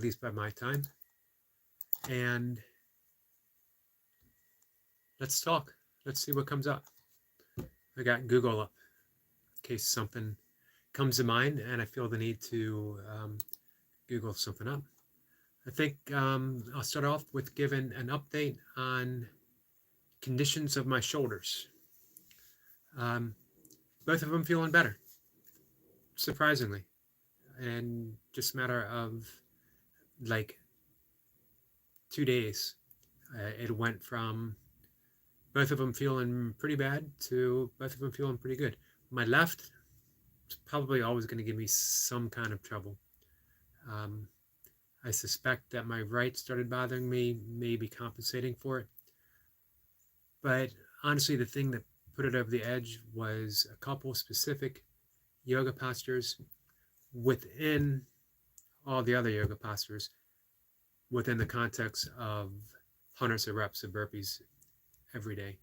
least by my time. And let's talk. Let's see what comes up. I got Google up in case something comes to mind and I feel the need to Google something up. I think I'll start off with giving an update on conditions of my shoulders. Um, both of them feeling better, surprisingly, and just a matter of like 2 days. It went from both of them feeling pretty bad to both of them feeling pretty good. My left is probably always going to give me some kind of trouble. Um, I suspect that my right started bothering me, maybe compensating for it. But honestly, the thing that put it over the edge was a couple specific yoga postures within all the other yoga postures within the context of hundreds of reps of burpees every day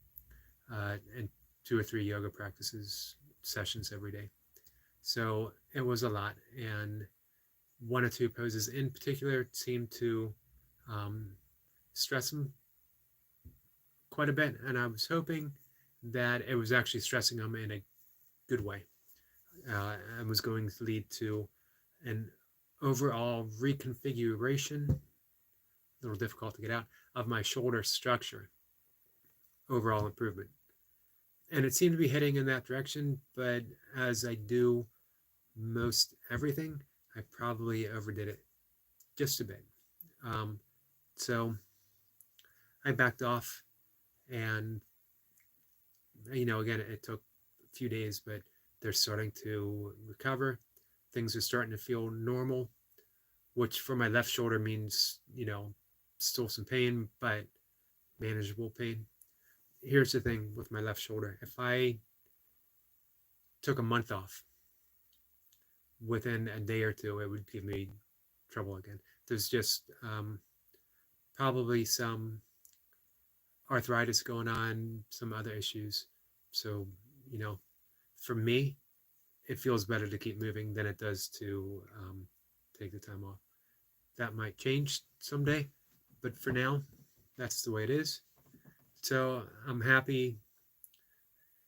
and 2 or 3 yoga practices sessions every day. So it was a lot, and 1 or 2 poses in particular seemed to um, stress them quite a bit, and I was hoping that it was actually stressing them in a good way and was going to lead to an overall reconfiguration, a little difficult to get out, of my shoulder structure, overall improvement. And it seemed to be heading in that direction, but as I do most everything, I probably overdid it just a bit. Um, so I backed off, and again, it took a few days, but they're starting to recover. Things are starting to feel normal, which for my left shoulder means, still some pain, but manageable pain. Here's the thing with my left shoulder. If I took a month off, within a day or two, it would give me trouble again. There's just probably some arthritis going on, some other issues. So, for me, it feels better to keep moving than it does to take the time off. That might change someday, but for now, that's the way it is. So I'm happy,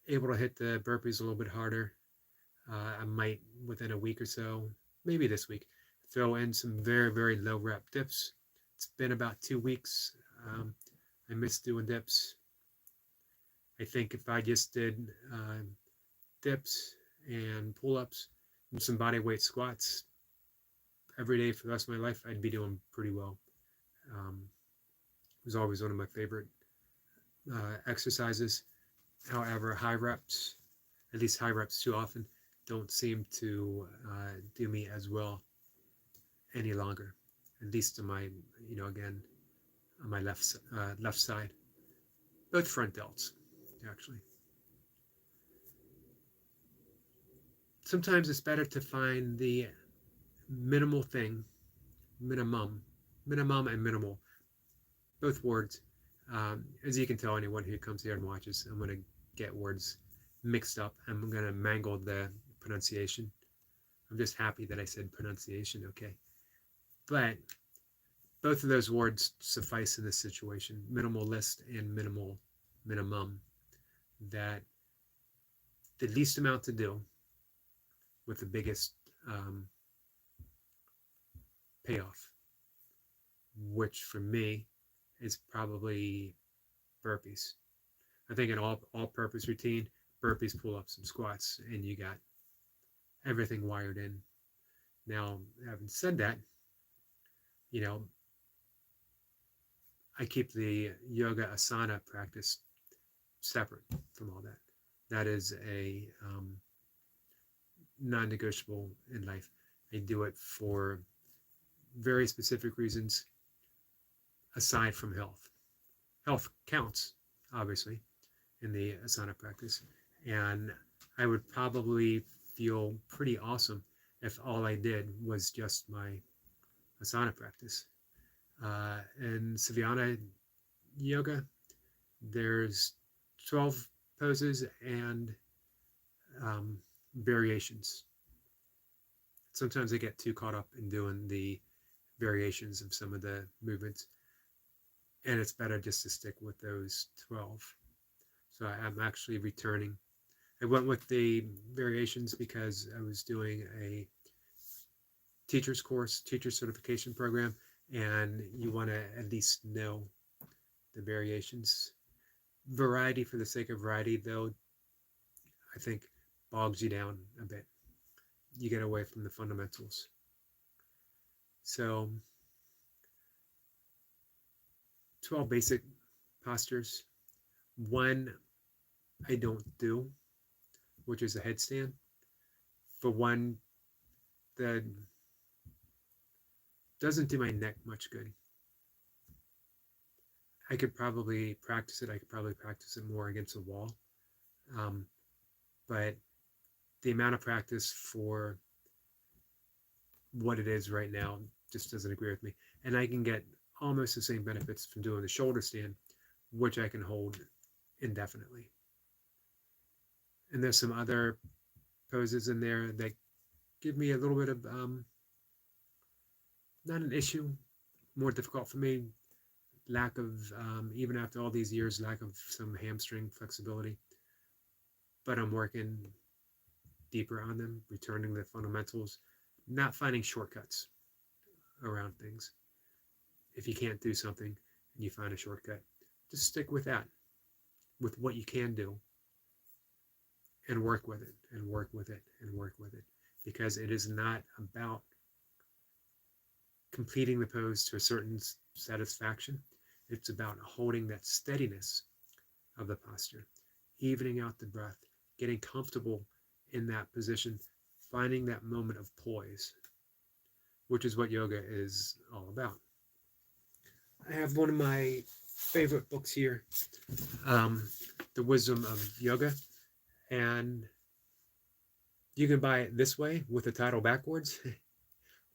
able to hit the burpees a little bit harder. I might, within a week or so, maybe this week, throw in some very, very low rep dips. It's been about 2 weeks. I miss doing dips. I think if I just did dips and pull-ups and some body weight squats every day for the rest of my life, I'd be doing pretty well. It was always one of my favorite exercises. However, high reps, at least high reps too often, don't seem to do me as well any longer. At least on my, again, on my left side, both front delts, actually. Sometimes it's better to find the minimal thing, minimum and minimal, both words. As you can tell, anyone who comes here and watches, I'm going to get words mixed up. I'm going to mangle the pronunciation. I'm just happy that I said pronunciation, okay? But both of those words suffice in this situation, minimalist and minimum, that the least amount to do with the biggest payoff, which for me is probably burpees. I think an all-purpose routine, burpees, pull-ups, and squats, and you got everything wired in. Now, having said that, I keep the yoga asana practice separate from all that. That is a non-negotiable in life. I do it for very specific reasons aside from health. Health counts, obviously, in the asana practice. And I would probably feel pretty awesome if all I did was just my asana practice. In Savyana yoga, there's 12 poses and variations. Sometimes I get too caught up in doing the variations of some of the movements, and it's better just to stick with those 12. So I'm actually returning. I went with the variations because I was doing a teacher's course, teacher certification program, and you want to at least know the variations. Variety for the sake of variety, though, I think bogs you down a bit. You get away from the fundamentals. So 12 basic postures. One I don't do, which is a headstand. For one, that doesn't do my neck much good. I could probably practice it. I could probably practice it more against a wall. But the amount of practice for what it is right now just doesn't agree with me. And I can get almost the same benefits from doing the shoulder stand, which I can hold indefinitely. And there's some other poses in there that give me a little bit of, not an issue, more difficult for me, lack of, even after all these years, lack of some hamstring flexibility. But I'm working deeper on them, returning the fundamentals, not finding shortcuts around things. If you can't do something and you find a shortcut, just stick with that, with what you can do, and work with it, and work with it, and work with it. Because it is not about completing the pose to a certain satisfaction. It's about holding that steadiness of the posture, evening out the breath, getting comfortable in that position, finding that moment of poise, which is what yoga is all about. I have one of my favorite books here, The Wisdom of Yoga, and you can buy it this way with the title backwards,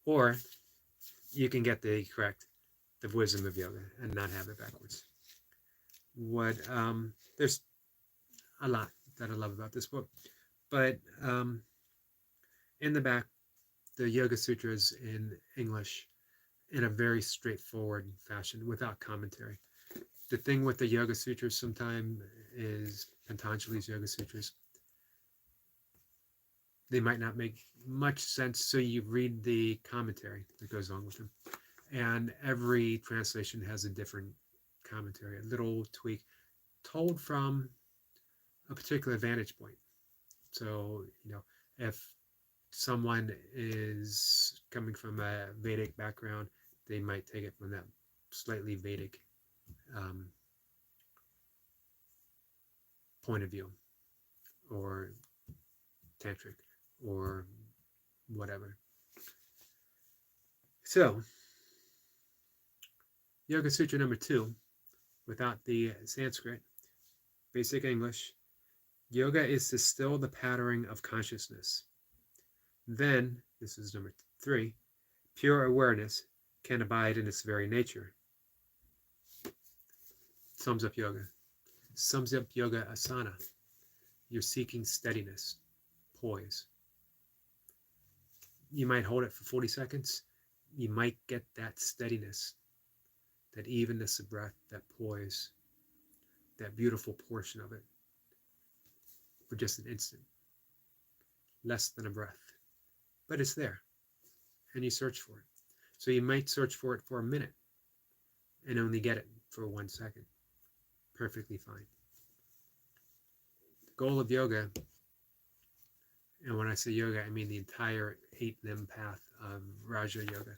or you can get the correct The Wisdom of Yoga and not have it backwards. There's a lot that I love about this book, but in the back, the Yoga Sutras in English in a very straightforward fashion without commentary. The thing with the Yoga Sutras sometimes is Patanjali's Yoga Sutras. They might not make much sense, so you read the commentary that goes along with them. And every translation has a different commentary, a little tweak, told from a particular vantage point. So, if someone is coming from a Vedic background, they might take it from that slightly Vedic point of view, or tantric, or whatever. So, Yoga Sutra number 2, without the Sanskrit, basic English. Yoga is to still the pattering of consciousness. Then, this is number 3, pure awareness can abide in its very nature. Sums up yoga. Sums up yoga asana. You're seeking steadiness, poise. You might hold it for 40 seconds. You might get that steadiness, that evenness of breath, that poise, that beautiful portion of it for just an instant. Less than a breath. But it's there, and you search for it. So you might search for it for a minute and only get it for 1 second. Perfectly fine. The goal of yoga, and when I say yoga, I mean the entire 8-limb path of Raja Yoga,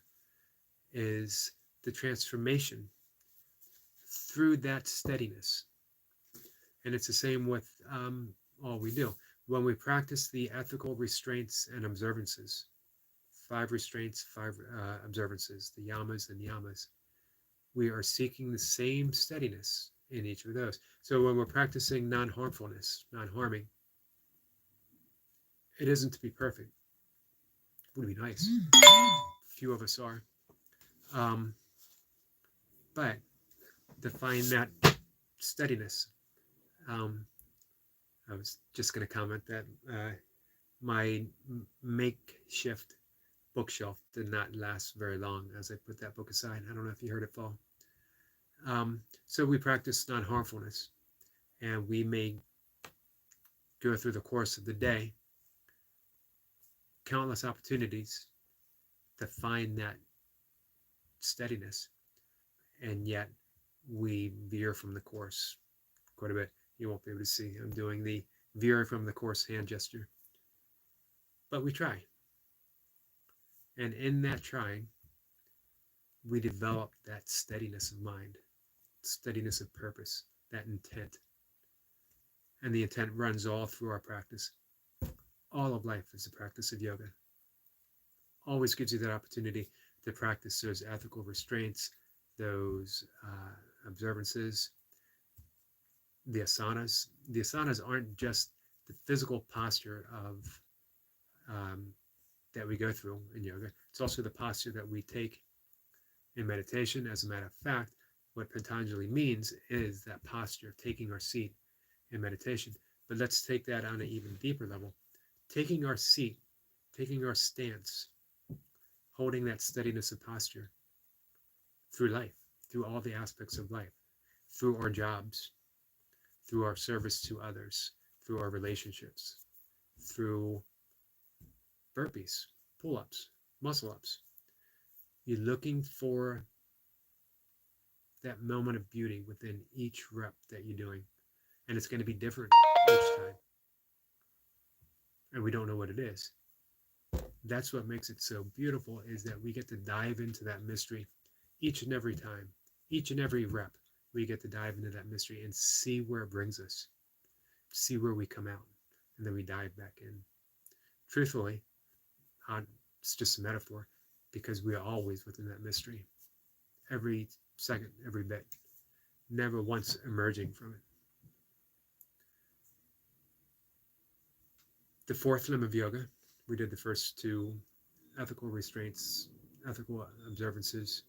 is the transformation through that steadiness. And it's the same with all we do. When we practice the ethical restraints and observances, 5 restraints, 5 observances, the yamas and niyamas, we are seeking the same steadiness in each of those. So when we're practicing non-harmfulness, non-harming, it isn't to be perfect. It would be nice. Few of us are. But to find that steadiness, I was just going to comment that my makeshift bookshelf did not last very long as I put that book aside. I don't know if you heard it fall. So we practice non-harmfulness, and we may go through the course of the day countless opportunities to find that steadiness, and yet we veer from the course quite a bit. You won't be able to see. I'm doing the veer from the course hand gesture. But we try. And in that trying, we develop that steadiness of mind, steadiness of purpose, that intent. And the intent runs all through our practice. All of life is a practice of yoga. Always gives you that opportunity to practice those ethical restraints, those observances, the asanas. The asanas aren't just the physical posture of that we go through in yoga. It's also the posture that we take in meditation. As a matter of fact, what Patanjali means is that posture of taking our seat in meditation. But let's take that on an even deeper level. Taking our seat, taking our stance, holding that steadiness of posture through life, through all the aspects of life, through our jobs, through our service to others, through our relationships, through burpees, pull-ups, muscle-ups. You're looking for that moment of beauty within each rep that you're doing. And it's going to be different each time. And we don't know what it is. That's what makes it so beautiful, is that we get to dive into that mystery each and every time, each and every rep. We get to dive into that mystery and see where it brings us, see where we come out, and then we dive back in. Truthfully, it's just a metaphor, because we are always within that mystery, every second, every bit, never once emerging from it. The fourth limb of yoga, we did the first two: ethical restraints, ethical observances,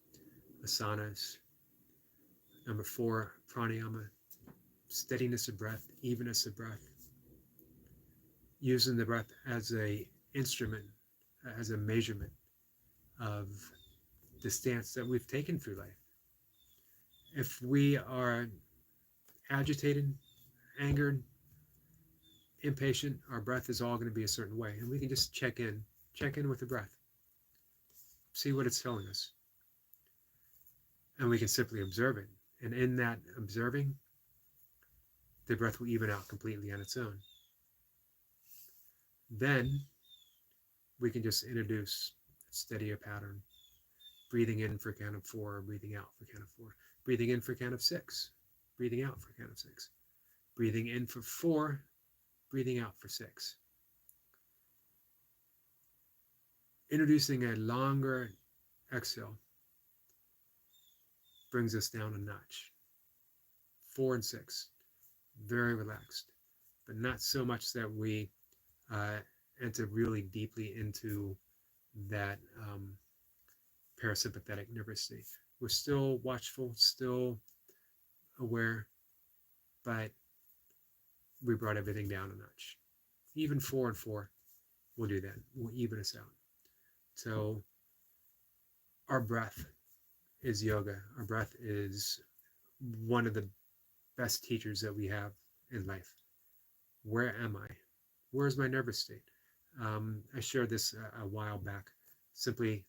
asanas. Number 4, pranayama, steadiness of breath, evenness of breath, using the breath as an instrument, as a measurement of the stance that we've taken through life. If we are agitated, angered, impatient, our breath is all going to be a certain way. And we can just check in with the breath, see what it's telling us. And we can simply observe it. And in that observing, the breath will even out completely on its own. Then we can just introduce a steadier pattern. Breathing in for count of 4, breathing out for count of 4. Breathing in for count of 6, breathing out for count of 6. Breathing in for 4, breathing out for 6. Introducing a longer exhale brings us down a notch. 4 and 6, very relaxed, but not so much that we enter really deeply into that parasympathetic nervous state. We're still watchful, still aware, but we brought everything down a notch. Even 4 and 4 will do that. Will even us out. So our breath is yoga. Our breath is one of the best teachers that we have in life. Where am I? Where's my nervous state? I shared this a while back. Simply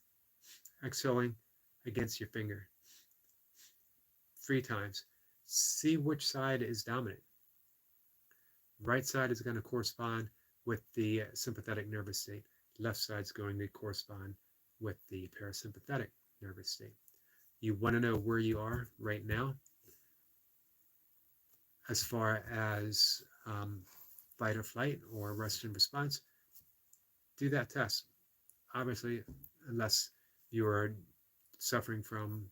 exhaling against your finger 3 times. See which side is dominant. Right side is going to correspond with the sympathetic nervous state. Left side is going to correspond with the parasympathetic nervous state. You want to know where you are right now as far as fight or flight or rest and response. Do that test. Obviously, unless you are suffering from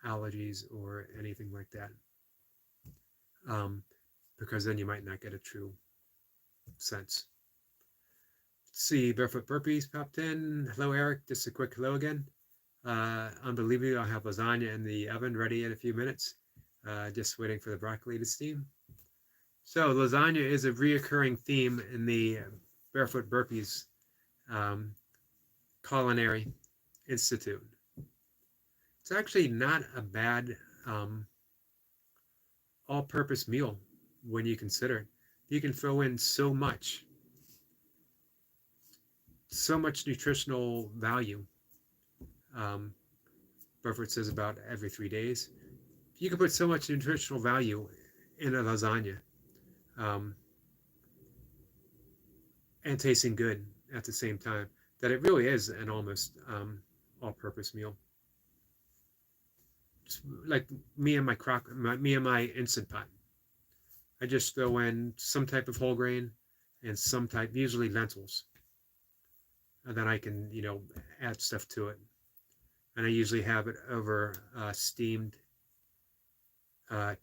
allergies or anything like that, because then you might not get a true sense. Let's see, Barefoot Burpees popped in. Hello, Eric. Just a quick hello again. Unbelievably, I'll have lasagna in the oven ready in a few minutes. Just waiting for the broccoli to steam. So lasagna is a reoccurring theme in the Barefoot Burpees Culinary Institute. It's actually not a bad all-purpose meal when you consider it. You can throw in so much nutritional value. Um, Burford says about every 3 days. You can put so much nutritional value in a lasagna, um, and tasting good at the same time, that it really is an almost all-purpose meal. It's like me and my instant pot. I just throw in some type of whole grain and some type, usually lentils, and then I can add stuff to it. And I usually have it over steamed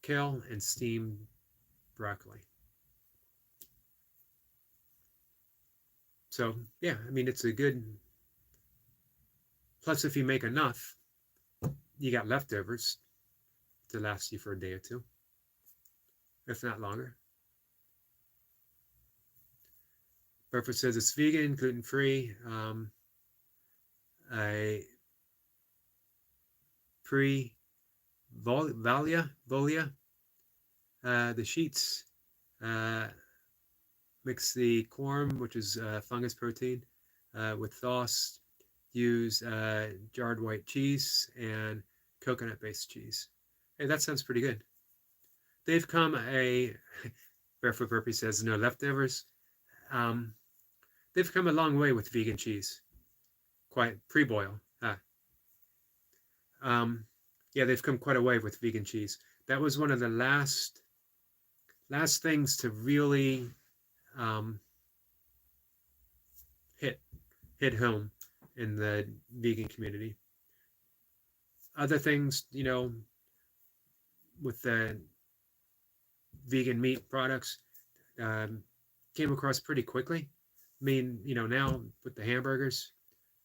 kale and steamed broccoli. So yeah, I mean, it's a good. Plus, if you make enough, you got leftovers to last you for a day or two, if not longer. Burford says it's vegan, gluten-free. I volia, the sheets. Mix the corn, which is fungus protein, with sauce. Use jarred white cheese and coconut-based cheese. Hey, that sounds pretty good. They've come Barefoot Burpee says no leftovers. They've come a long way with vegan cheese. Quite pre-boil. Yeah, they've come quite a way with vegan cheese. That was one of the last things to really hit home in the vegan community. Other things, with the vegan meat products, came across pretty quickly. I mean, now with the hamburgers,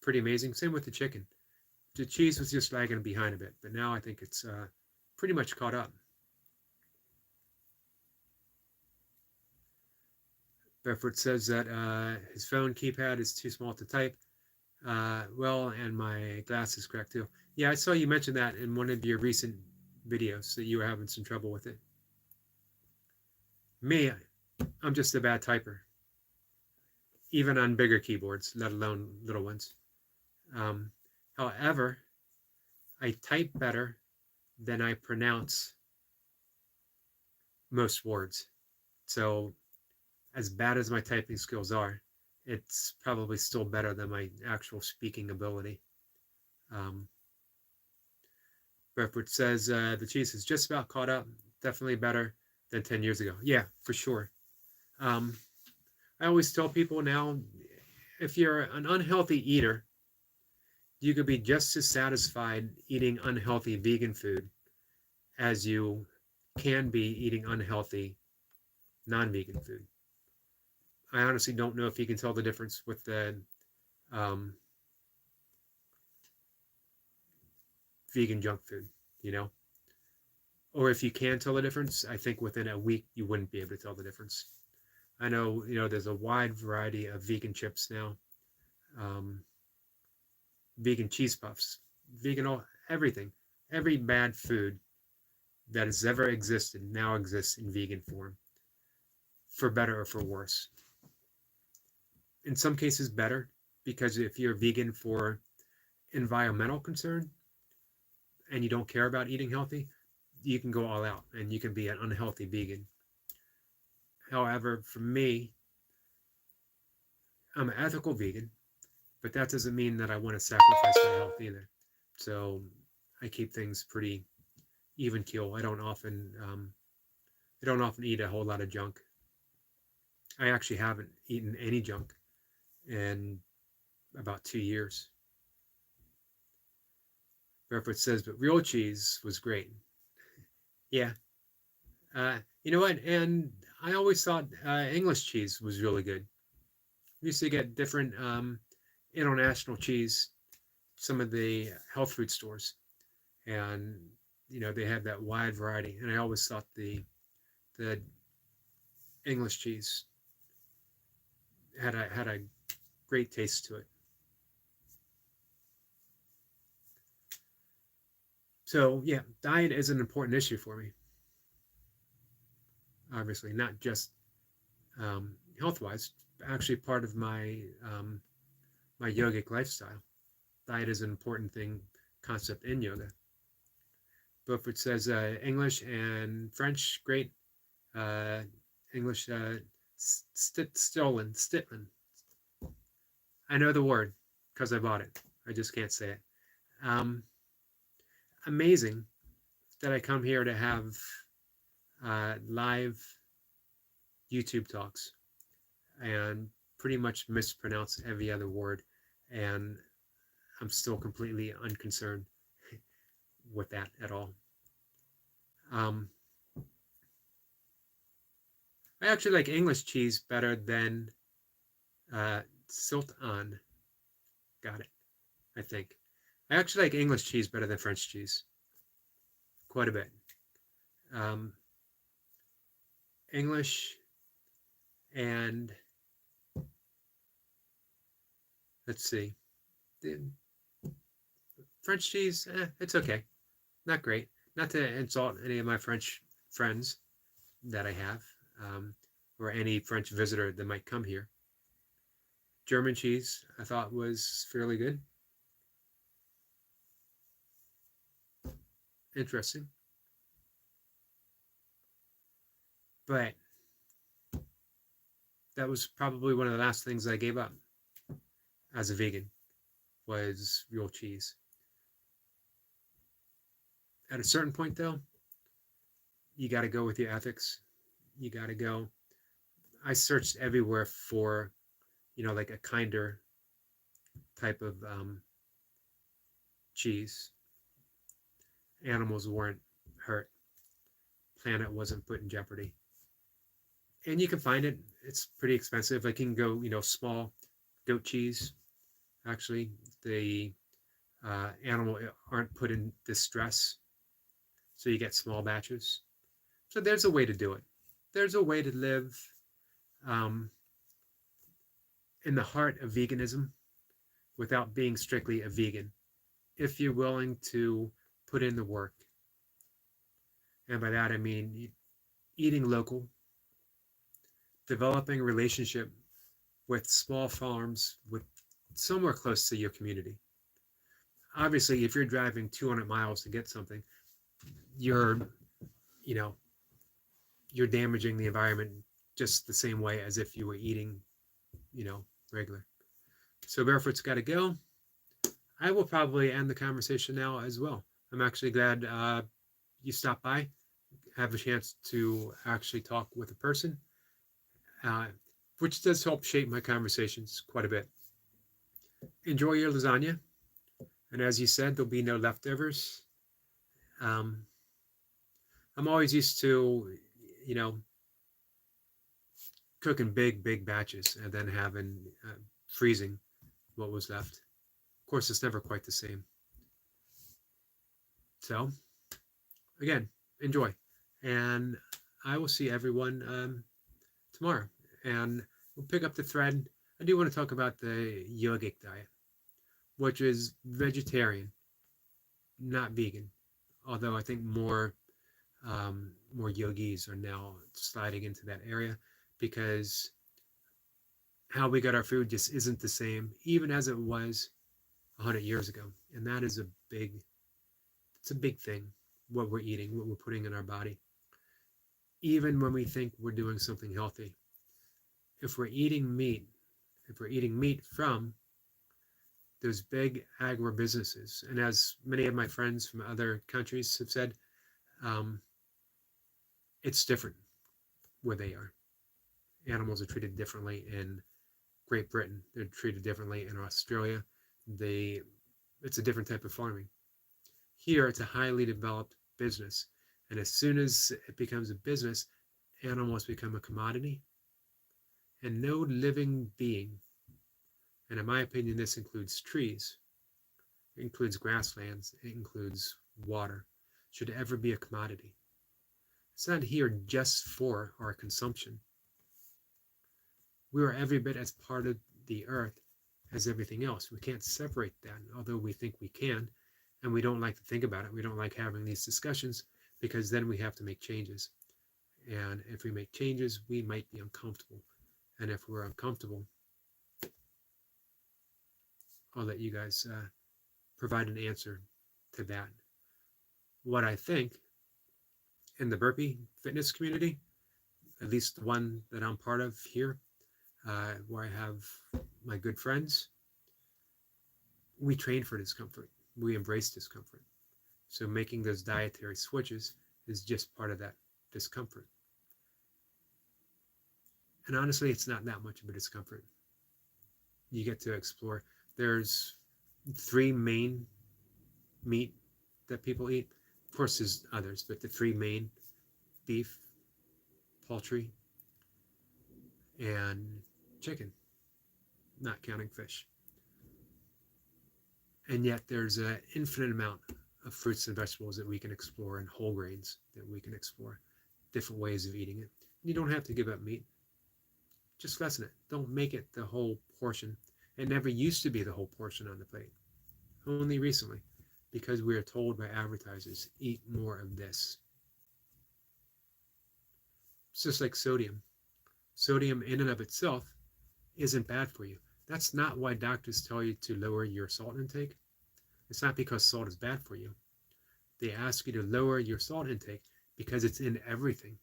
pretty amazing. Same with the chicken. The cheese was just lagging behind a bit, but now I think it's pretty much caught up. Barefoot says that his phone keypad is too small to type. Well, and my glass is cracked too. Yeah, I saw you mention that in one of your recent videos, that you were having some trouble with it. Me, I'm just a bad typer, even on bigger keyboards, let alone little ones. However, I type better than I pronounce most words. So as bad as my typing skills are, it's probably still better than my actual speaking ability. Barefoot says the cheese is just about caught up. Definitely better than 10 years ago. Yeah, for sure. I always tell people now, if you're an unhealthy eater, you could be just as satisfied eating unhealthy vegan food as you can be eating unhealthy non-vegan food. I honestly don't know if you can tell the difference with the vegan junk food, or if you can tell the difference, I think within a week you wouldn't be able to tell the difference. I know, there's a wide variety of vegan chips now, vegan cheese puffs, vegan everything. Every bad food that has ever existed now exists in vegan form, for better or for worse. In some cases better, because if you're vegan for environmental concern and you don't care about eating healthy, you can go all out and you can be an unhealthy vegan. However, for me, I'm an ethical vegan, but that doesn't mean that I want to sacrifice my health either. So I keep things pretty even keel. I don't often eat a whole lot of junk. I actually haven't eaten any junk in about 2 years. Barefoot says, but real cheese was great. Yeah. You know what? And I always thought English cheese was really good. We used to get different international cheese, some of the health food stores, and they have that wide variety. And I always thought the English cheese had a great taste to it. So yeah, diet is an important issue for me. Obviously, not just health-wise, actually part of my yogic lifestyle. Diet is an important thing, concept in yoga. But if it says English and French, great. Uh, English, Stitlen. I know the word because I bought it. I just can't say it. Um, Amazing that I come here to have live YouTube talks and pretty much mispronounce every other word, and I'm still completely unconcerned with that at all. Um, I actually like English cheese better than Sultan. Got it, I think. I actually like English cheese better than French cheese, quite a bit. Um, English and let's see, the French cheese, it's okay, not great. Not to insult any of my French friends that I have, um, or any French visitor that might come here. German cheese, I thought was fairly good. Interesting. But that was probably one of the last things I gave up as a vegan was real cheese. At a certain point, though, you got to go with your ethics. You got to go. I searched everywhere for, like a kinder type of cheese. Animals weren't hurt. Planet wasn't put in jeopardy. And you can find it. It's pretty expensive. I can go, small goat cheese. Actually, the animal aren't put in distress, so you get small batches. So there's a way to do it. There's a way to live um, in the heart of veganism without being strictly a vegan, if you're willing to put in the work. And by that I mean eating local, developing a relationship with small farms with somewhere close to your community. Obviously, if you're driving 200 miles to get something, you're, you know, you're damaging the environment just the same way as if you were eating, regular. So Barefoot's got to go. I will probably end the conversation now as well. I'm actually glad you stopped by, have a chance to actually talk with a person, uh, which does help shape my conversations quite a bit. Enjoy your lasagna. And as you said, there'll be no leftovers. Um, I'm always used to, you know, cooking big batches and then having freezing what was left. Of course, it's never quite the same. So, again, enjoy. And I will see everyone tomorrow. And we'll pick up the thread. I do want to talk about the yogic diet, which is vegetarian, not vegan. Although I think more yogis are now sliding into that area because how we got our food just isn't the same, even as it was 100 years ago. And that is it's a big thing, what we're eating, what we're putting in our body. Even when we think we're doing something healthy, if we're eating meat, from those big agribusinesses, and as many of my friends from other countries have said, um, it's different where they are. Animals are treated differently in Great Britain. They're treated differently in Australia. It's a different type of farming. Here, it's a highly developed business. And as soon as it becomes a business, animals become a commodity. And no living being, and in my opinion, this includes trees, it includes grasslands, it includes water, should ever be a commodity. It's not here just for our consumption. We are every bit as part of the earth as everything else. We can't separate that, although we think we can. And we don't like to think about it. We don't like having these discussions because then we have to make changes. And if we make changes, we might be uncomfortable. And if we're uncomfortable, I'll let you guys provide an answer to that. What I think in the burpee fitness community, at least the one that I'm part of here, where I have my good friends, we train for discomfort. We embrace discomfort. So making those dietary switches is just part of that discomfort. And honestly, it's not that much of a discomfort. You get to explore. There's 3 main meat that people eat. Of course, there's others, but the 3 main: beef, poultry, and chicken, not counting fish. And yet there's an infinite amount of fruits and vegetables that we can explore, and whole grains that we can explore, different ways of eating it. You don't have to give up meat. Just lessen it. Don't make it the whole portion. It never used to be the whole portion on the plate. Only recently, because we are told by advertisers, eat more of this. It's just like sodium. Sodium in and of itself isn't bad for you. That's not why doctors tell you to lower your salt intake. It's not because salt is bad for you. They ask you to lower your salt intake because it's in everything.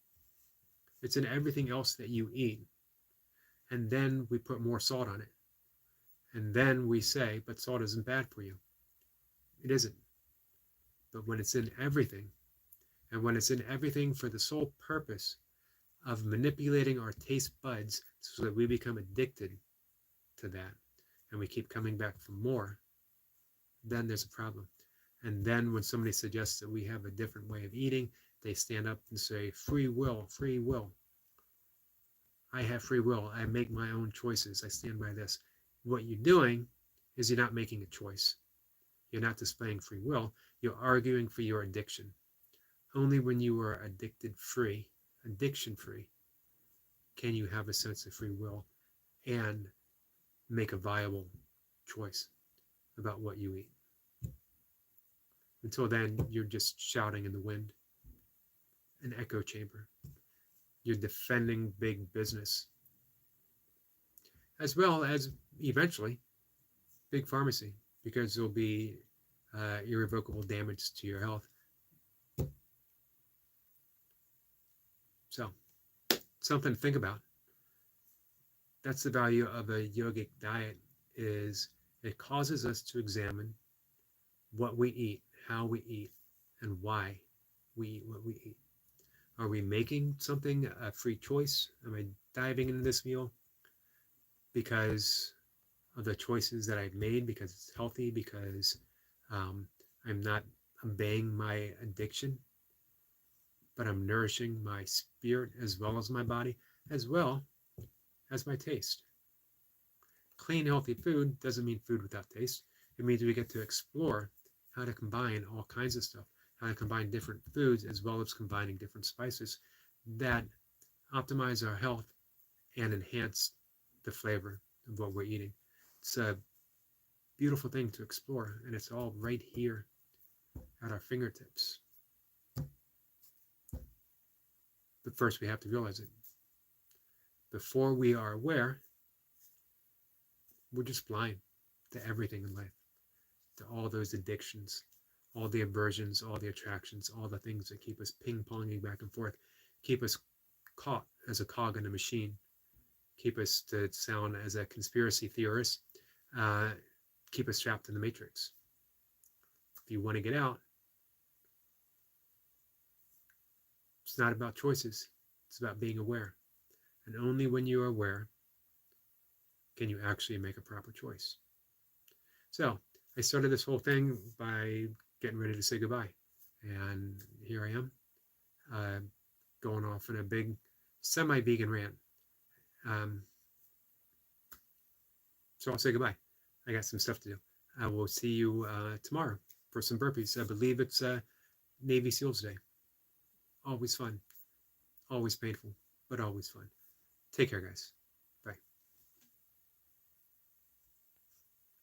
It's in everything else that you eat. And then we put more salt on it. And then we say, but salt isn't bad for you. It isn't. But when it's in everything, and when it's in everything for the sole purpose of manipulating our taste buds so that we become addicted to that, and we keep coming back for more, then there's a problem. And then when somebody suggests that we have a different way of eating, they stand up and say, free will, free will. I have free will. I make my own choices. I stand by this. What you're doing is you're not making a choice. You're not displaying free will. You're arguing for your addiction. Only when you are addiction-free, can you have a sense of free will and make a viable choice about what you eat. Until then, you're just shouting in the wind, an echo chamber. You're defending big business, as well as eventually big pharmacy, because there'll be irrevocable damage to your health. So, something to think about. That's the value of a yogic diet, is it causes us to examine what we eat, how we eat, and why we eat what we eat. Are we making something a free choice? Am I diving into this meal because of the choices that I've made, because it's healthy, because I'm not obeying my addiction, but I'm nourishing my spirit as well as my body, as well as my taste? Clean, healthy food doesn't mean food without taste. It means we get to explore how to combine all kinds of stuff, how to combine different foods as well as combining different spices that optimize our health and enhance the flavor of what we're eating. It's a beautiful thing to explore, and it's all right here at our fingertips. But first, we have to realize it. Before we are aware, we're just blind to everything in life, to all those addictions, all the aversions, all the attractions, all the things that keep us ping-ponging back and forth, keep us caught as a cog in a machine, keep us to sound as a conspiracy theorist, keep us trapped in the matrix. If you want to get out, it's not about choices. It's about being aware. And only when you are aware can you actually make a proper choice. So I started this whole thing by getting ready to say goodbye. And here I am, going off in a big semi-vegan rant. So I'll say goodbye. I got some stuff to do. I will see you tomorrow for some burpees. I believe it's Navy SEALs Day. Always fun. Always painful, but always fun. Take care, guys.